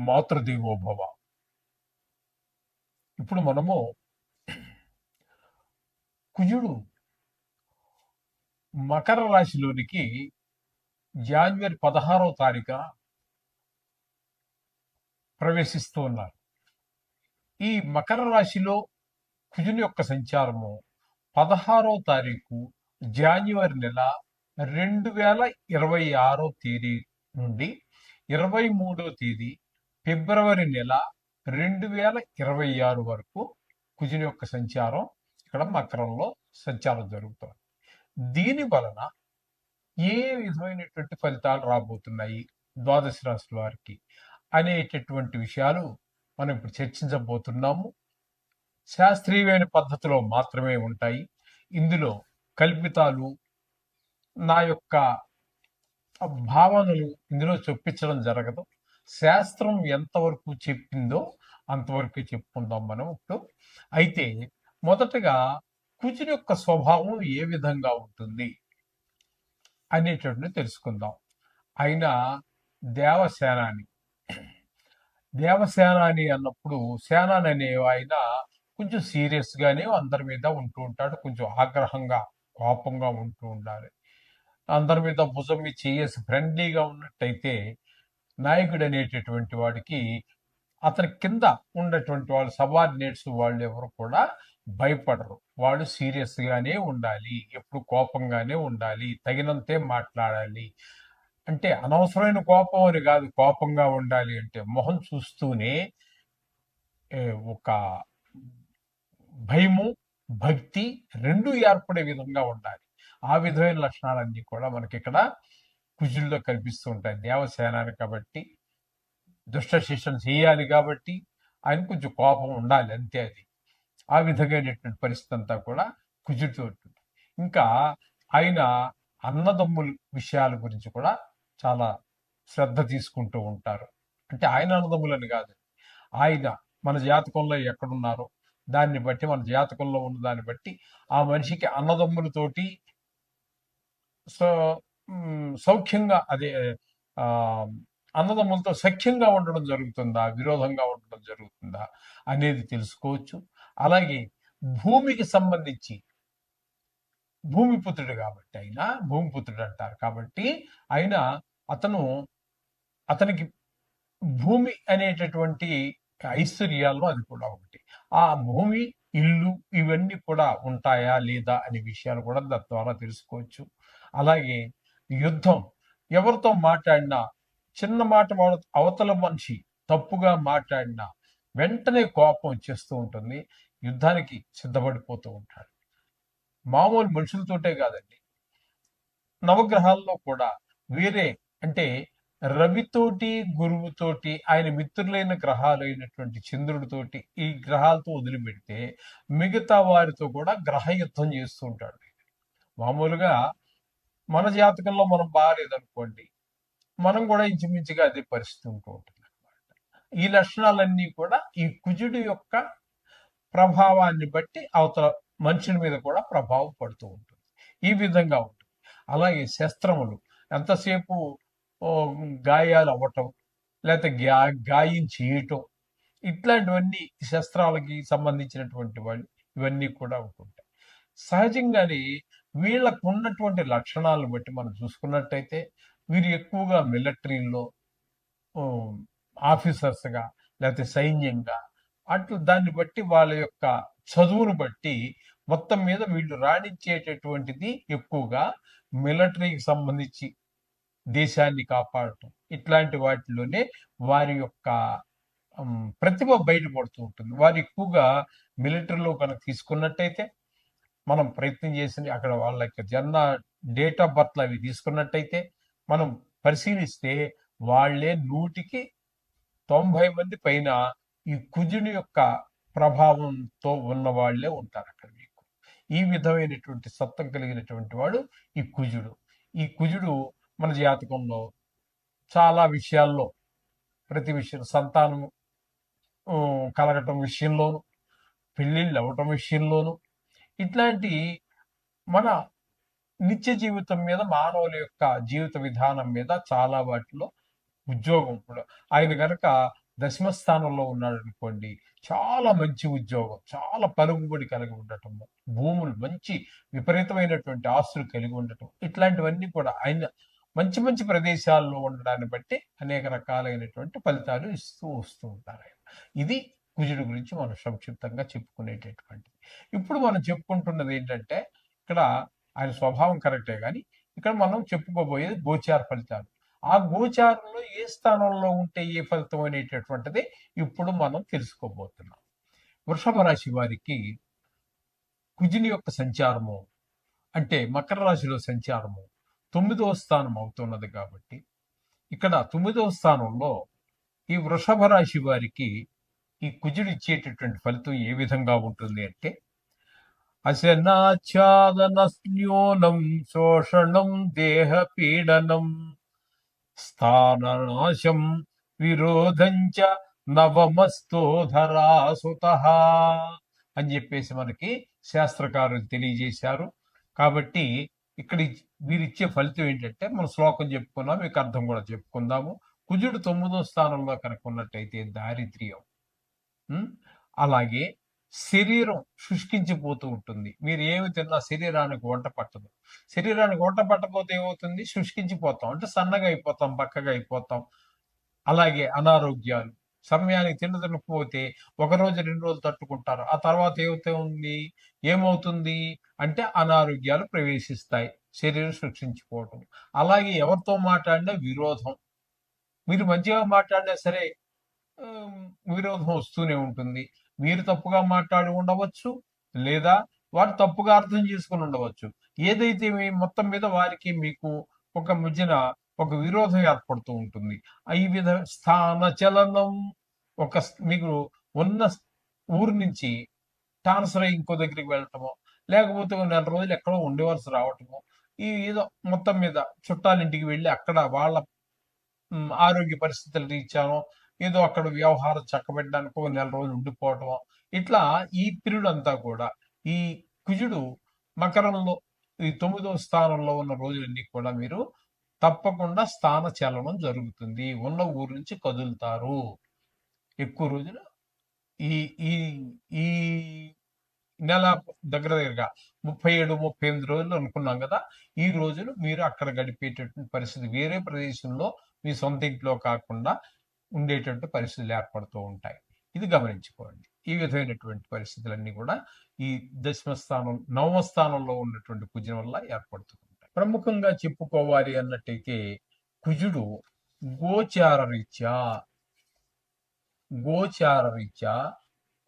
మాతృదేవో భవ. ఇప్పుడు మనము కుజుడు మకర రాశిలోనికి జనవరి 16వ తారీఖున ప్రవేశిస్తూ ఉన్నారు. ఈ మకర రాశిలో కుజుని యొక్క సంచారము 16వ తారీఖు జనవరి నెల 2026వ తేదీ నుండి 23వ తేదీ ఫిబ్రవరి నెల 2026 వరకు కుజుని యొక్క సంచారం ఇక్కడ మకరంలో సంచారం జరుగుతుంది. దీని వలన ఏ విధమైనటువంటి ఫలితాలు రాబోతున్నాయి ద్వాదశ రాశుల వారికి అనేటటువంటి విషయాలు మనం ఇప్పుడు చర్చించబోతున్నాము. శాస్త్రీయమైన పద్ధతిలో మాత్రమే ఉంటాయి. ఇందులో కల్పితాలు, నా యొక్క భావనలు ఇందులో చొప్పించడం జరగదు. శాస్త్రం ఎంతవరకు చెప్పిందో అంతవరకు చెప్పుకుందాం మనం ఇప్పుడు. అయితే మొదటగా కుజుని యొక్క స్వభావం ఏ విధంగా ఉంటుంది అనేటటువంటి తెలుసుకుందాం. ఆయన దేవసేనాని. దేవసేనాని అన్నప్పుడు సేనాని అనే ఆయన కొంచెం సీరియస్ గానే అందరి మీద ఉంటూ ఉంటాడు. కొంచెం ఆగ్రహంగా, కోపంగా ఉంటూ ఉండాలి. అందరి మీద భుజం మీద చేసి ఫ్రెండ్లీగా ఉన్నట్టయితే నాయకుడు అనేటటువంటి వాడికి అతని కింద ఉన్నటువంటి వాళ్ళు సబార్డినేట్స్ వాళ్ళు ఎవరు కూడా భయపడరు. వాళ్ళు సీరియస్ గానే ఉండాలి, ఎప్పుడు కోపంగానే ఉండాలి, తగినంతే మాట్లాడాలి. అంటే అనవసరమైన కోపం అని కాదు, కోపంగా ఉండాలి అంటే మొహం చూస్తూనే ఒక భయము, భక్తి రెండు ఏర్పడే విధంగా ఉండాలి. ఆ విధమైన లక్షణాలన్నీ కూడా మనకి ఇక్కడ కుజుల్లో కనిపిస్తూ ఉంటాయి. దేవసేనాని కాబట్టి, దుష్ట శిక్షణ చేయాలి కాబట్టి ఆయన కొంచెం కోపం ఉండాలి, అంతే. అది ఆ విధమైనటువంటి పరిస్థితి అంతా కూడా కుజుడితో ఉంటుంది. ఇంకా ఆయన అన్నదమ్ముల విషయాల గురించి కూడా చాలా శ్రద్ధ తీసుకుంటూ ఉంటారు. అంటే ఆయన అన్నదమ్ములని కాదు, ఆయన మన జాతకంలో ఎక్కడున్నారో దాన్ని బట్టి, మన జాతకంలో ఉన్న దాన్ని బట్టి ఆ మనిషికి అన్నదమ్ములతోటి సౌఖ్యంగా, అదే అన్నదమ్ములతో సఖ్యంగా ఉండడం జరుగుతుందా, విరోధంగా ఉండడం జరుగుతుందా అనేది తెలుసుకోవచ్చు. అలాగే భూమికి సంబంధించి, భూమిపుత్రుడు కాబట్టి ఆయన భూమిపుత్రుడు అంటారు కాబట్టి ఆయన అతనికి భూమి అనేటటువంటి ఐశ్వర్యాల్లో అది కూడా ఒకటి. ఆ భూమి, ఇల్లు ఇవన్నీ కూడా ఉంటాయా లేదా అనే విషయాలు కూడా దాని ద్వారా తెలుసుకోవచ్చు. అలాగే యుద్ధం, ఎవరితో మాట్లాడినా చిన్న మాట అవతల మనిషి తప్పుగా మాట్లాడినా వెంటనే కోపం వచ్చేస్తూ ఉంటుంది, యుద్ధానికి సిద్ధపడిపోతూ ఉంటాడు. మామూలు మనుషులతోటే కాదండి, నవగ్రహాల్లో కూడా వేరే, అంటే రవితోటి, గురువుతోటి, ఆయన మిత్రులైన గ్రహాలైనటువంటి చంద్రుడితోటి, ఈ గ్రహాలతో వదిలిపెడితే మిగతా వారితో కూడా గ్రహ యుద్ధం చేస్తూ ఉంటాడు. మామూలుగా మన జాతకంలో మనం బాగాలేదనుకోండి, మనం కూడా ఇంచుమించుగా అదే పరిస్థితి ఉంటూ ఉంటుంది అనమాట. ఈ లక్షణాలన్నీ కూడా ఈ కుజుడి యొక్క ప్రభావాన్ని బట్టి అవతల మనుషుల మీద కూడా ప్రభావం పడుతూ ఉంటుంది. ఈ విధంగా ఉంటుంది. అలాగే శస్త్రములు, ఎంతసేపు గాయాలు అవ్వటం, లేకపోతే గాయం చేయటం, ఇట్లాంటివన్నీ శస్త్రాలకి సంబంధించినటువంటి వాళ్ళు ఇవన్నీ కూడా ఉంటుంటాయి. సహజంగానే వీళ్ళకు ఉన్నటువంటి లక్షణాలను బట్టి మనం చూసుకున్నట్టయితే వీరు ఎక్కువగా మిలిటరీలో ఆఫీసర్స్గా, లేకపోతే సైన్యంగా, అట్లా దాన్ని బట్టి వాళ్ళ యొక్క చదువును బట్టి మొత్తం మీద వీళ్ళు రాణించేటటువంటిది ఎక్కువగా మిలిటరీకి సంబంధించి దేశాన్ని కాపాడటం, ఇట్లాంటి వాటిలోనే వారి యొక్క ప్రతిభ బయటపడుతూ ఉంటుంది. వారు ఎక్కువగా మిలిటరీలో కనుక తీసుకున్నట్టయితే, మనం ప్రయత్నం చేసి అక్కడ వాళ్ళ యొక్క జన్మ డేట్ ఆఫ్ బర్త్ అవి తీసుకున్నట్టయితే మనం పరిశీలిస్తే వాళ్ళే 100కి 90 మంది పైన ఈ కుజుని యొక్క ప్రభావంతో ఉన్న వాళ్ళే ఉంటారు అక్కడ మీకు. ఈ విధమైనటువంటి సత్వం కలిగినటువంటి వాడు ఈ కుజుడు. ఈ కుజుడు మన జాతకంలో చాలా విషయాల్లో, ప్రతి విషయం, సంతానం కలగటం విషయంలోను, పెళ్ళిళ్ళు అవ్వటం విషయంలోను, ఇట్లాంటి మన నిత్య జీవితం మీద, మానవుల యొక్క జీవిత విధానం మీద చాలా వాటిలో, ఉద్యోగం కూడా ఆయన కనుక దశమ స్థానంలో ఉన్నాడు అనుకోండి, చాలా మంచి ఉద్యోగం, చాలా పలుకుబడి కలిగి ఉండటము, భూములు మంచి విపరీతమైనటువంటి ఆస్తులు కలిగి ఉండటం, ఇట్లాంటివన్నీ కూడా ఆయన మంచి మంచి ప్రదేశాల్లో ఉండడాన్ని బట్టి అనేక రకాలైనటువంటి ఫలితాలు ఇస్తూ వస్తూ ఉంటారు ఆయన. ఇది కుజుడు గురించి మనం సంక్షిప్తంగా చెప్పుకునేటటువంటిది. ఇప్పుడు మనం చెప్పుకుంటున్నది ఏంటంటే, ఇక్కడ ఆయన స్వభావం కరెక్టే గాని, ఇక్కడ మనం చెప్పుకోబోయేది గోచార ఫలితాలు. ఆ గోచారంలో ఏ స్థానంలో ఉంటే ఏ ఫలితం అనేటటువంటిది ఇప్పుడు మనం తెలుసుకోబోతున్నాం. వృషభ రాశి వారికి కుజుని యొక్క సంచారము అంటే మకర రాశిలో సంచారము 9వ స్థానం అవుతున్నది కాబట్టి, ఇక్కడ 9వ స్థానంలో ఈ వృషభ రాశి వారికి ఈ కుజుడు ఇచ్చేటటువంటి ఫలితం ఏ విధంగా ఉంటుంది అంటే, అశనాచ్ఛాదనస్న్యూనం శోషణం దేహ పీడనం స్థాననాశం విరోధంచ నవమస్తోధరాసుత అని చెప్పేసి మనకి శాస్త్రకారులు తెలియజేశారు. కాబట్టి ఇక్కడ వీరిచ్చే ఫలితం ఏంటంటే, మనం శ్లోకం చెప్పుకున్నాం, మీకు అర్థం కూడా చెప్పుకుందాము. కుజుడు 9వ స్థానంలో కనుక ఉన్నట్టయితే దారిద్ర్యం, అలాగే శరీరం శుష్కించిపోతూ ఉంటుంది. మీరు ఏమి తిన్నా శరీరానికి వంట పట్టదు. శరీరానికి వంట పట్టకపోతే ఏమవుతుంది? శుష్కించిపోతాం, అంటే సన్నగా అయిపోతాం, బక్కగా అయిపోతాం. అలాగే అనారోగ్యాలు, సమయానికి తినకపోతే ఒక రోజు 2 రోజులు తట్టుకుంటారు, ఆ తర్వాత ఏమవుతుంది అంటే అనారోగ్యాలు ప్రవేశిస్తాయి, శరీరం శుష్కించిపోవటం. అలాగే ఎవరితో మాట్లాడినా విరోధం, మీరు మంచిగా మాట్లాడినా సరే విరోధం వస్తూనే ఉంటుంది. మీరు తప్పుగా మాట్లాడి ఉండవచ్చు, లేదా వారు తప్పుగా అర్థం చేసుకుని ఉండవచ్చు. ఏదైతే మొత్తం మీద వారికి మీకు ఒక మధ్యన ఒక విరోధం ఏర్పడుతూ ఉంటుంది. ఈ విధ స్థాన చలనం, మీకు ఉన్న ఊరు నుంచి ట్రాన్స్ఫర్ అయ్యి ఇంకో దగ్గరికి వెళ్ళటమో, లేకపోతే 1 నెల రోజులు ఎక్కడో ఉండవలసి రావటమో, ఈ ఏదో మొత్తం మీద చుట్టాలింటికి వెళ్ళి అక్కడ వాళ్ళ ఆరోగ్య పరిస్థితుల రీత్యానో, ఏదో అక్కడ వ్యవహారం చక్కబెట్టడానికి 1 నెల రోజులు ఉండిపోవటమో, ఇట్లా ఈ పీరియడ్ అంతా కూడా ఈ కుజుడు మకరంలో ఈ 9వ స్థానంలో ఉన్న రోజులన్నీ కూడా మీరు తప్పకుండా స్థాన చలనం జరుగుతుంది. ఉన్న ఊరు నుంచి కదులుతారు. ఎక్కువ రోజులు ఈ ఈ ఈ నెల దగ్గర దగ్గరగా 37, 38 రోజులు అనుకున్నాం కదా. ఈ రోజులు మీరు అక్కడ గడిపేటటువంటి పరిస్థితి, వేరే ప్రదేశంలో మీ సొంత ఇంట్లో కాకుండా ఉండేటటువంటి పరిస్థితులు ఏర్పడుతూ ఉంటాయి. ఇది గమనించుకోండి. ఈ విధమైనటువంటి పరిస్థితులన్నీ కూడా ఈ దశమ స్థానం, 9వ స్థానంలో ఉన్నటువంటి కుజుని వల్ల ఏర్పడుతూ ఉంటాయి. ప్రముఖంగా చెప్పుకోవాలి అన్నట్టయితే, కుజుడు గోచార రీత్యా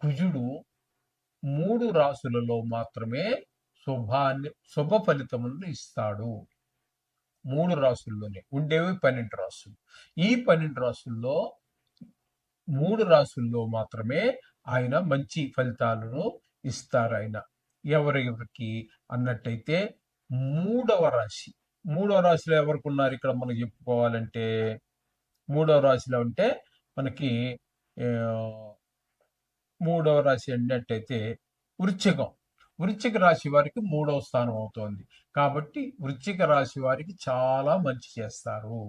కుజుడు 3 రాశులలో మాత్రమే శుభ ఫలితములను ఇస్తాడు. 3 రాశుల్లోనే ఉండేవి 12 రాశులు. ఈ 12 రాశుల్లో 3 రాశుల్లో మాత్రమే ఆయన మంచి ఫలితాలను ఇస్తారు. ఆయన ఎవరెవరికి అన్నట్టయితే, 3వ రాశిలో ఎవరికి ఉన్నారు ఇక్కడ మనం చెప్పుకోవాలంటే, 3వ రాశిలో అంటే మనకి 3వ రాశి అన్నట్టయితే వృశ్చిక రాశి వారికి 3వ స్థానం అవుతోంది. కాబట్టి వృశ్చిక రాశి వారికి చాలా మంచి చేస్తారు.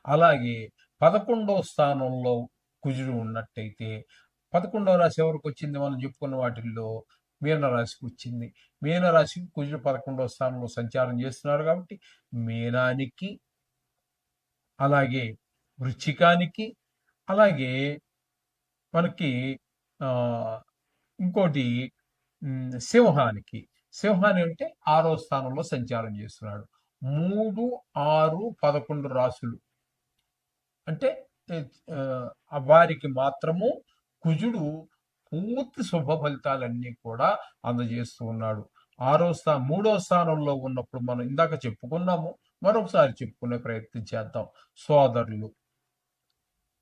అలాగే 11వ స్థానంలో కుజుడు ఉన్నట్టయితే, 11వ రాశి ఎవరికి వచ్చింది? మనం చెప్పుకున్న వాటిల్లో మీనరాశికి వచ్చింది. మీనరాశికి కుజుడు 11వ స్థానంలో సంచారం చేస్తున్నారు కాబట్టి మీనానికి, అలాగే వృశ్చికానికి, అలాగే మనకి ఇంకోటి సింహానికి అంటే 6వ స్థానంలో సంచారం చేస్తున్నాడు. 3, 6, 11 రాశులు అంటే వారికి మాత్రము కుజుడు పూర్తి శుభ ఫలితాలన్నీ కూడా అందజేస్తూ ఉన్నాడు. 3వ స్థానంలో ఉన్నప్పుడు మనం ఇందాక చెప్పుకున్నాము, మరొకసారి చెప్పుకునే ప్రయత్నం చేద్దాం. సోదరులు,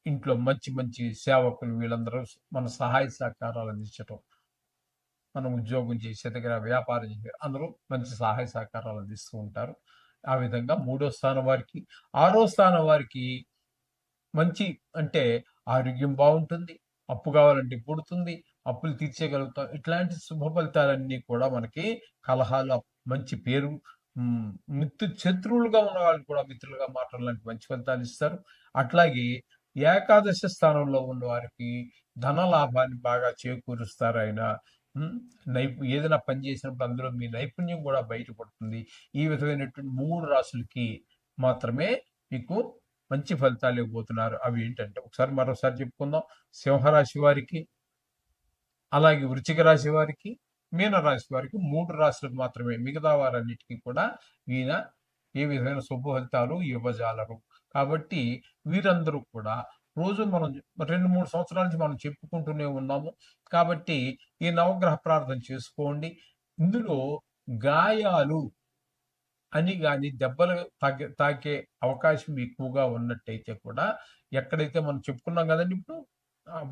ఇంట్లో మంచి మంచి సేవకులు, వీళ్ళందరూ మన సహాయ సహకారాలు అందించటం, మనం ఉద్యోగం చేసే దగ్గర, వ్యాపారం చేసే అందరూ మంచి సహాయ సహకారాలు అందిస్తూ ఉంటారు. ఆ విధంగా 3వ స్థానం వారికి, 6వ స్థానం వారికి మంచి అంటే ఆరోగ్యం బాగుంటుంది, అప్పు కావాలంటే పుడుతుంది, అప్పులు తీర్చేయగలుగుతాం. ఇట్లాంటి శుభ ఫలితాలన్నీ కూడా మనకి కలహాలు, మంచి పేరు, శత్రువులుగా ఉన్న వాళ్ళు కూడా మిత్రులుగా మాట్లాడాలంటే మంచి ఫలితాలు ఇస్తారు. అట్లాగే ఏకాదశి స్థానంలో ఉన్న వారికి ధన లాభాన్ని బాగా చేకూరుస్తారు ఆయన. ఉమ్, ఏదైనా పని చేసినప్పుడు అందులో మీ నైపుణ్యం కూడా బయటపడుతుంది. ఈ విధమైనటువంటి 3 రాశులకి మాత్రమే మీకు మంచి ఫలితాలు ఇవ్వబోతున్నారు. అవి ఏంటంటే ఒకసారి మరోసారి చెప్పుకుందాం. సింహరాశి వారికి, అలాగే వృశ్చిక రాశి వారికి, మీన రాశి వారికి 3 రాశులకు మాత్రమే. మిగతా వారన్నిటికీ కూడా ఈయన ఏ విధమైన శుభ ఫలితాలు ఇవ్వజాలరు. కాబట్టి వీరందరూ కూడా రోజు మనం 2-3 సంవత్సరాల నుంచి మనం చెప్పుకుంటూనే ఉన్నాము. కాబట్టి ఈ నవగ్రహ ప్రార్థన చేసుకోండి. ఇందులో గాయాలు అని గాని దెబ్బలు తాకే అవకాశం ఎక్కువగా ఉన్నట్టయితే కూడా, ఎక్కడైతే మనం చెప్పుకున్నాం కదండి ఇప్పుడు,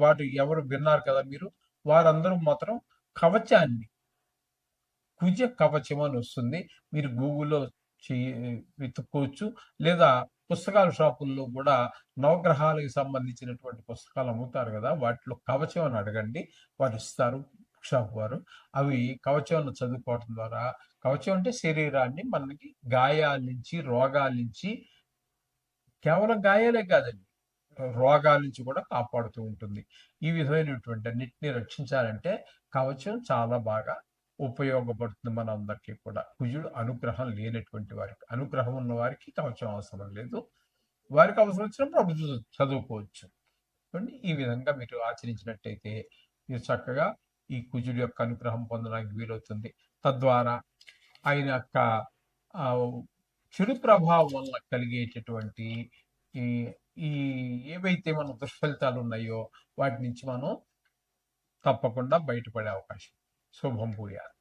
వాటి ఎవరు విన్నారు కదా మీరు, వారందరూ మాత్రం కవచాన్ని, కుజ కవచం అని వస్తుంది. మీరు గూగుల్లో వెతుక్కోవచ్చు. లేదా పుస్తకాల షాపుల్లో కూడా నవగ్రహాలకు సంబంధించినటువంటి పుస్తకాలు అమ్ముతారు కదా, వాటిలో కవచం అని అడగండి, వారు ఇస్తారు షాప్ వారు. అవి కవచం చదువుకోవడం ద్వారా, కవచం అంటే శరీరాన్ని మనకి గాయాల నుంచి, రోగాల నుంచి, కేవలం గాయాలే కాదండి, రోగాల నుంచి కూడా కాపాడుతూ ఉంటుంది. ఈ విధమైనటువంటి అన్నిటిని రక్షించాలంటే కవచం చాలా బాగా ఉపయోగపడుతుంది మనందరికీ కూడా. కుజుడు అనుగ్రహం లేనటువంటి వారికి, అనుగ్రహం ఉన్న వారికి కవచం అవసరం లేదు. వారికి అవసరం వచ్చినప్పుడు అప్పుడు చదువుకోవచ్చు. ఈ విధంగా మీరు ఆచరించినట్టయితే మీరు చక్కగా ఈ కుజుడి యొక్క అనుగ్రహం పొందడానికి వీలవుతుంది. తద్వారా ఆయన యొక్క చెడు ప్రభావం వల్ల కలిగేటటువంటి ఈ ఈ ఏవైతే మన దుష్ఫలితాలు ఉన్నాయో వాటి నుంచి మనం తప్పకుండా బయటపడే అవకాశం. శుభం భూయాత్.